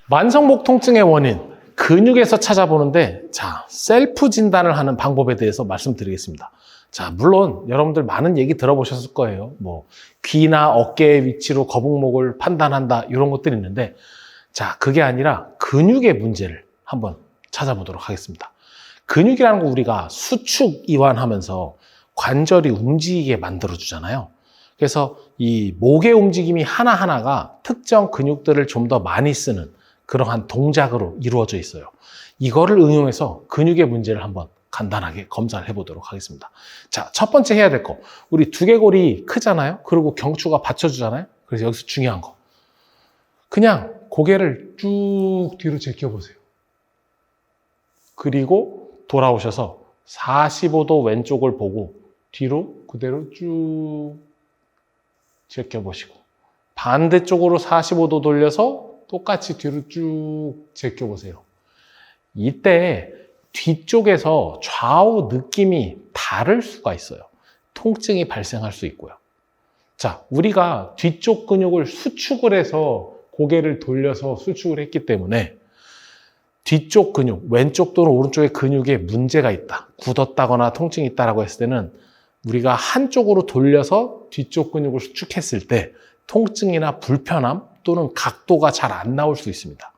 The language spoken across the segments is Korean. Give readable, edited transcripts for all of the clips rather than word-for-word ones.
만성목 통증의 원인, 근육에서 찾아보는데, 자, 셀프 진단을 하는 방법에 대해서 말씀드리겠습니다. 자, 물론 여러분들 많은 얘기 들어보셨을 거예요. 뭐 귀나 어깨의 위치로 거북목을 판단한다, 이런 것들이 있는데, 자, 그게 아니라 근육의 문제를 한번 찾아보도록 하겠습니다. 근육이라는 거 우리가 수축 이완하면서 관절이 움직이게 만들어주잖아요. 그래서 이 목의 움직임이 하나하나가 특정 근육들을 좀 더 많이 쓰는 그러한 동작으로 이루어져 있어요. 이거를 응용해서 근육의 문제를 한번 간단하게 검사를 해보도록 하겠습니다. 자, 첫 번째 해야 될 거. 우리 두개골이 크잖아요. 그리고 경추가 받쳐주잖아요. 그래서 여기서 중요한 거. 그냥 고개를 쭉 뒤로 제껴보세요. 그리고 돌아오셔서 45도 왼쪽을 보고 뒤로 그대로 쭉 제껴보시고, 반대쪽으로 45도 돌려서 똑같이 뒤로 쭉 제껴보세요. 이때 뒤쪽에서 좌우 느낌이 다를 수가 있어요. 통증이 발생할 수 있고요. 자, 우리가 뒤쪽 근육을 수축을 해서 고개를 돌려서 수축을 했기 때문에 뒤쪽 근육, 왼쪽 또는 오른쪽의 근육에 문제가 있다, 굳었다거나 통증이 있다라고 했을 때는 우리가 한쪽으로 돌려서 뒤쪽 근육을 수축했을 때 통증이나 불편함 또는 각도가 잘 안 나올 수 있습니다.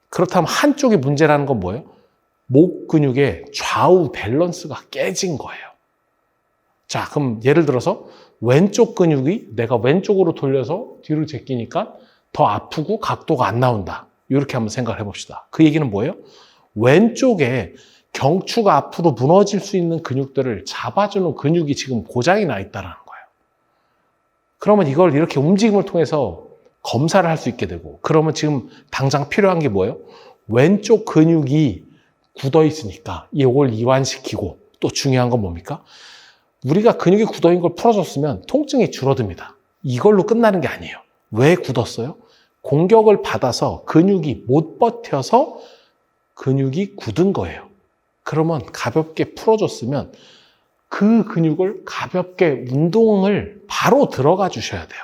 그렇다면 한쪽이 문제라는 건 뭐예요? 목 근육의 좌우 밸런스가 깨진 거예요. 자, 그럼 예를 들어서 왼쪽 근육이 내가 왼쪽으로 돌려서 뒤로 제끼니까 더 아프고 각도가 안 나온다. 이렇게 한번 생각을 해봅시다. 그 얘기는 뭐예요? 왼쪽에 경추가 앞으로 무너질 수 있는 근육들을 잡아주는 근육이 지금 고장이 나 있다는 거예요. 그러면 이걸 이렇게 움직임을 통해서 검사를 할 수 있게 되고, 그러면 지금 당장 필요한 게 뭐예요? 왼쪽 근육이 굳어 있으니까 이걸 이완시키고, 또 중요한 건 뭡니까? 우리가 근육이 굳어 있는 걸 풀어줬으면 통증이 줄어듭니다. 이걸로 끝나는 게 아니에요. 왜 굳었어요? 공격을 받아서 근육이 못 버텨서 근육이 굳은 거예요. 그러면 가볍게 풀어줬으면 그 근육을 가볍게 운동을 바로 들어가 주셔야 돼요.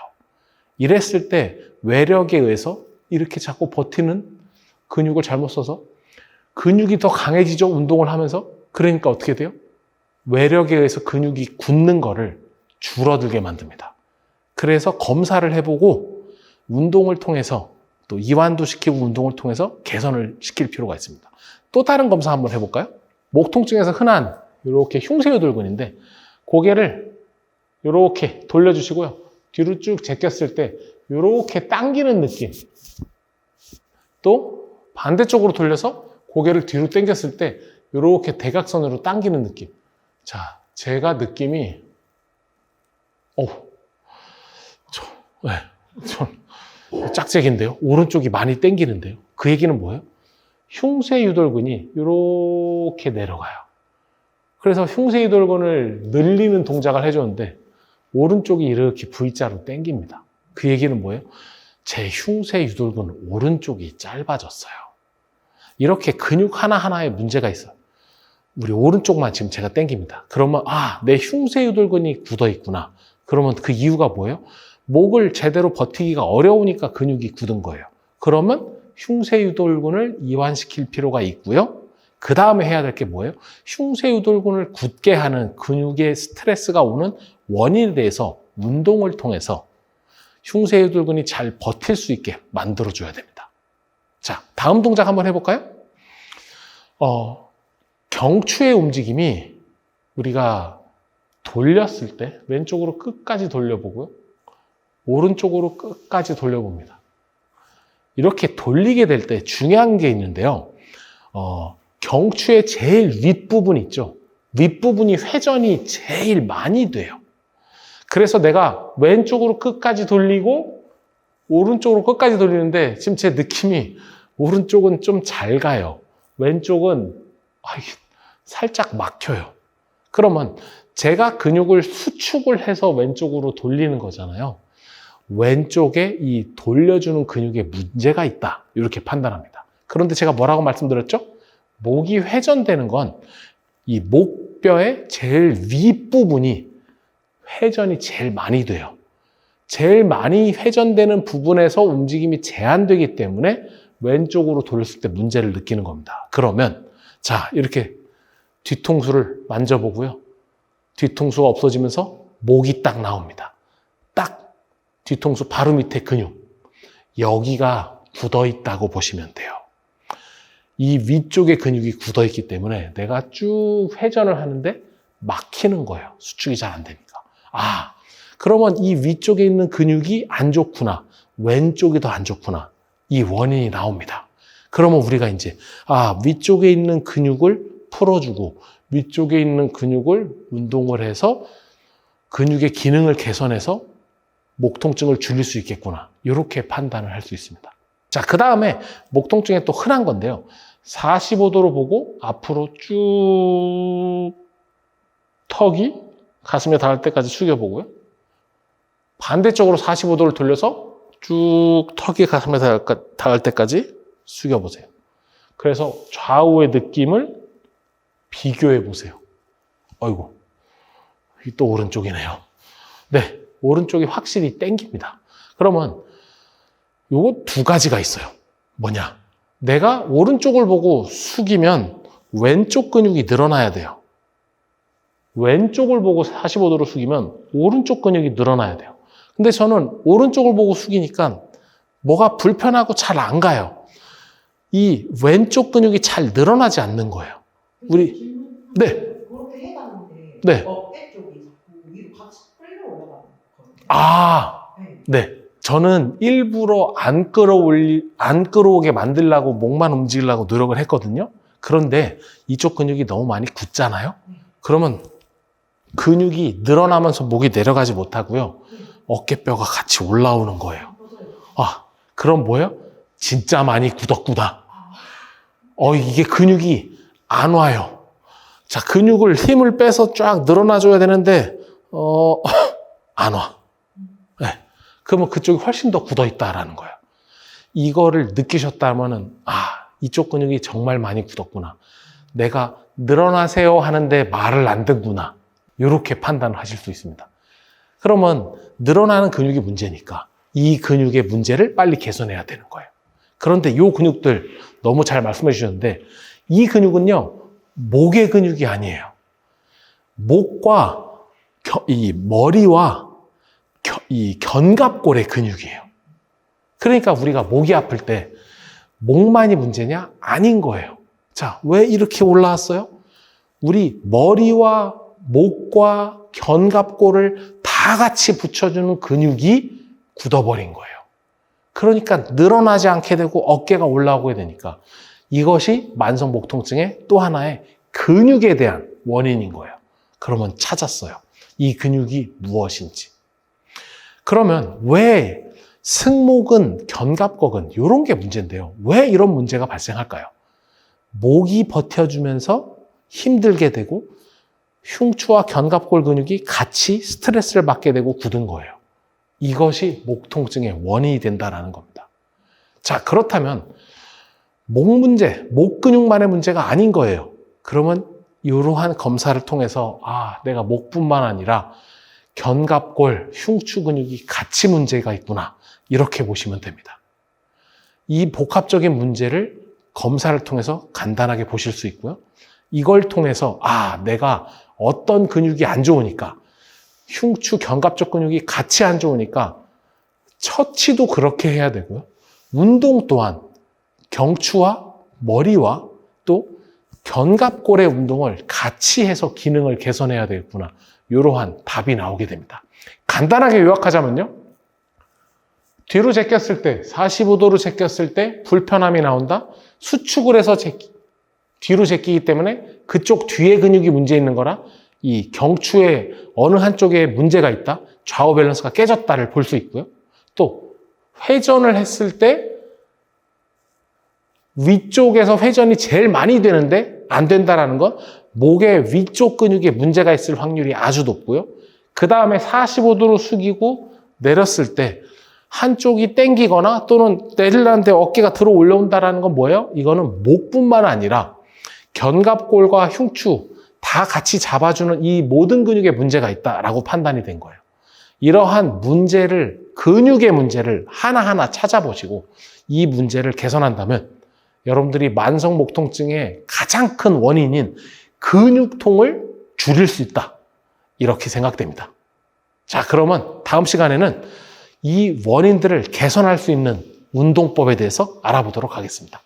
이랬을 때 외력에 의해서 이렇게 자꾸 버티는 근육을 잘못 써서 근육이 더 강해지죠, 운동을 하면서. 그러니까 어떻게 돼요? 외력에 의해서 근육이 굳는 거를 줄어들게 만듭니다. 그래서 검사를 해보고 운동을 통해서 또 이완도 시키고 운동을 통해서 개선을 시킬 필요가 있습니다. 또 다른 검사 한번 해볼까요? 목 통증에서 흔한 이렇게 흉쇄유돌근인데, 고개를 이렇게 돌려주시고요. 뒤로 쭉 제꼈을 때 이렇게 당기는 느낌. 또 반대쪽으로 돌려서 고개를 뒤로 당겼을 때 이렇게 대각선으로 당기는 느낌. 자, 제가 느낌이 좀 짝짝인데요. 오른쪽이 많이 당기는데요. 그 얘기는 뭐예요? 흉쇄유돌근이 이렇게 내려가요. 그래서 흉쇄유돌근을 늘리는 동작을 해줬는데 오른쪽이 이렇게 V자로 당깁니다. 그 얘기는 뭐예요? 제 흉쇄유돌근 오른쪽이 짧아졌어요. 이렇게 근육 하나하나에 문제가 있어요. 우리 오른쪽만 지금 제가 당깁니다. 그러면 내 흉쇄유돌근이 굳어 있구나. 그러면 그 이유가 뭐예요? 목을 제대로 버티기가 어려우니까 근육이 굳은 거예요. 그러면 흉쇄유돌근을 이완시킬 필요가 있고요. 그 다음에 해야 될 게 뭐예요? 흉쇄유돌근을 굳게 하는 근육의 스트레스가 오는 원인에 대해서 운동을 통해서 흉쇄유돌근이 잘 버틸 수 있게 만들어줘야 됩니다. 자, 다음 동작 한번 해볼까요? 경추의 움직임이 우리가 돌렸을 때 왼쪽으로 끝까지 돌려보고요. 오른쪽으로 끝까지 돌려봅니다. 이렇게 돌리게 될 때 중요한 게 있는데요. 경추의 제일 윗부분 있죠. 윗부분이 회전이 제일 많이 돼요. 그래서 내가 왼쪽으로 끝까지 돌리고 오른쪽으로 끝까지 돌리는데 지금 제 느낌이 오른쪽은 좀 잘 가요. 왼쪽은 살짝 막혀요. 그러면 제가 근육을 수축을 해서 왼쪽으로 돌리는 거잖아요. 왼쪽에 이 돌려주는 근육에 문제가 있다, 이렇게 판단합니다. 그런데 제가 뭐라고 말씀드렸죠? 목이 회전되는 건 이 목뼈의 제일 윗부분이 회전이 제일 많이 돼요. 제일 많이 회전되는 부분에서 움직임이 제한되기 때문에 왼쪽으로 돌렸을 때 문제를 느끼는 겁니다. 그러면 자, 이렇게 뒤통수를 만져보고요. 뒤통수가 없어지면서 목이 딱 나옵니다. 딱 뒤통수 바로 밑에 근육. 여기가 굳어있다고 보시면 돼요. 이 위쪽의 근육이 굳어있기 때문에 내가 쭉 회전을 하는데 막히는 거예요. 수축이 잘 안 되니까. 아, 그러면 이 위쪽에 있는 근육이 안 좋구나. 왼쪽이 더 안 좋구나. 이 원인이 나옵니다. 그러면 우리가 이제 위쪽에 있는 근육을 풀어주고 위쪽에 있는 근육을 운동을 해서 근육의 기능을 개선해서 목 통증을 줄일 수 있겠구나. 이렇게 판단을 할 수 있습니다. 자, 그 다음에 목 통증에 또 흔한 건데요. 45도로 보고 앞으로 쭉 턱이 가슴에 닿을 때까지 숙여보고요. 반대쪽으로 45도를 돌려서 쭉 턱이 가슴에 닿을 때까지 숙여보세요. 그래서 좌우의 느낌을 비교해 보세요. 어이구, 또 오른쪽이네요. 네, 오른쪽이 확실히 땡깁니다. 그러면 요거 두 가지가 있어요. 뭐냐? 내가 오른쪽을 보고 숙이면 왼쪽 근육이 늘어나야 돼요. 왼쪽을 보고 45도로 숙이면 오른쪽 근육이 늘어나야 돼요. 근데 저는 오른쪽을 보고 숙이니까 뭐가 불편하고 잘 안 가요. 이 왼쪽 근육이 잘 늘어나지 않는 거예요. 우리 네. 그렇게 해봤는데 네. 어깨 쪽이 자꾸 위로 같이 끌려 올라가는 거거든요. 아, 네. 저는 일부러 안 끌어오게 만들려고 목만 움직이려고 노력을 했거든요. 그런데 이쪽 근육이 너무 많이 굳잖아요. 그러면 근육이 늘어나면서 목이 내려가지 못하고요. 어깨뼈가 같이 올라오는 거예요. 아, 그럼 뭐예요? 진짜 많이 굳었구나. 이게 근육이 안 와요. 자, 근육을 힘을 빼서 쫙 늘어나줘야 되는데 안 와. 네. 그러면 그쪽이 훨씬 더 굳어있다라는 거예요. 이거를 느끼셨다면은 이쪽 근육이 정말 많이 굳었구나. 내가 늘어나세요 하는데 말을 안 듣구나. 이렇게 판단을 하실 수 있습니다. 그러면 늘어나는 근육이 문제니까 이 근육의 문제를 빨리 개선해야 되는 거예요. 그런데 이 근육들 너무 잘 말씀해 주셨는데 이 근육은요, 목의 근육이 아니에요. 목과 이 머리와 이 견갑골의 근육이에요. 그러니까 우리가 목이 아플 때 목만이 문제냐? 아닌 거예요. 자, 왜 이렇게 올라왔어요? 우리 머리와 목과 견갑골을 다 같이 붙여주는 근육이 굳어버린 거예요. 그러니까 늘어나지 않게 되고 어깨가 올라오게 되니까 이것이 만성 목 통증의 또 하나의 근육에 대한 원인인 거예요. 그러면 찾았어요. 이 근육이 무엇인지. 그러면 왜 승모근, 견갑골은 이런 게 문제인데요. 왜 이런 문제가 발생할까요? 목이 버텨주면서 힘들게 되고 흉추와 견갑골 근육이 같이 스트레스를 받게 되고 굳은 거예요. 이것이 목 통증의 원인이 된다는 겁니다. 자, 그렇다면 목 문제, 목 근육만의 문제가 아닌 거예요. 그러면 이러한 검사를 통해서 내가 목뿐만 아니라 견갑골, 흉추 근육이 같이 문제가 있구나. 이렇게 보시면 됩니다. 이 복합적인 문제를 검사를 통해서 간단하게 보실 수 있고요. 이걸 통해서 내가 어떤 근육이 안 좋으니까 흉추, 견갑 쪽 근육이 같이 안 좋으니까 처치도 그렇게 해야 되고요. 운동 또한 경추와 머리와 또 견갑골의 운동을 같이 해서 기능을 개선해야 되겠구나. 이러한 답이 나오게 됩니다. 간단하게 요약하자면요. 뒤로 제꼈을 때, 45도로 제꼈을 때 불편함이 나온다. 수축을 해서 뒤로 제끼기 때문에 그쪽 뒤에 근육이 문제 있는 거라 이 경추의 어느 한쪽에 문제가 있다. 좌우 밸런스가 깨졌다를 볼 수 있고요. 또 회전을 했을 때 위쪽에서 회전이 제일 많이 되는데 안 된다라는 건 목의 위쪽 근육에 문제가 있을 확률이 아주 높고요. 그 다음에 45도로 숙이고 내렸을 때 한쪽이 땡기거나 또는 내리려는데 어깨가 들어 올라온다라는 건 뭐예요? 이거는 목뿐만 아니라 견갑골과 흉추 다 같이 잡아주는 이 모든 근육에 문제가 있다라고 판단이 된 거예요. 이러한 문제를, 근육의 문제를 하나하나 찾아보시고 이 문제를 개선한다면 여러분들이 만성 목통증의 가장 큰 원인인 근육통을 줄일 수 있다. 이렇게 생각됩니다. 자, 그러면 다음 시간에는 이 원인들을 개선할 수 있는 운동법에 대해서 알아보도록 하겠습니다.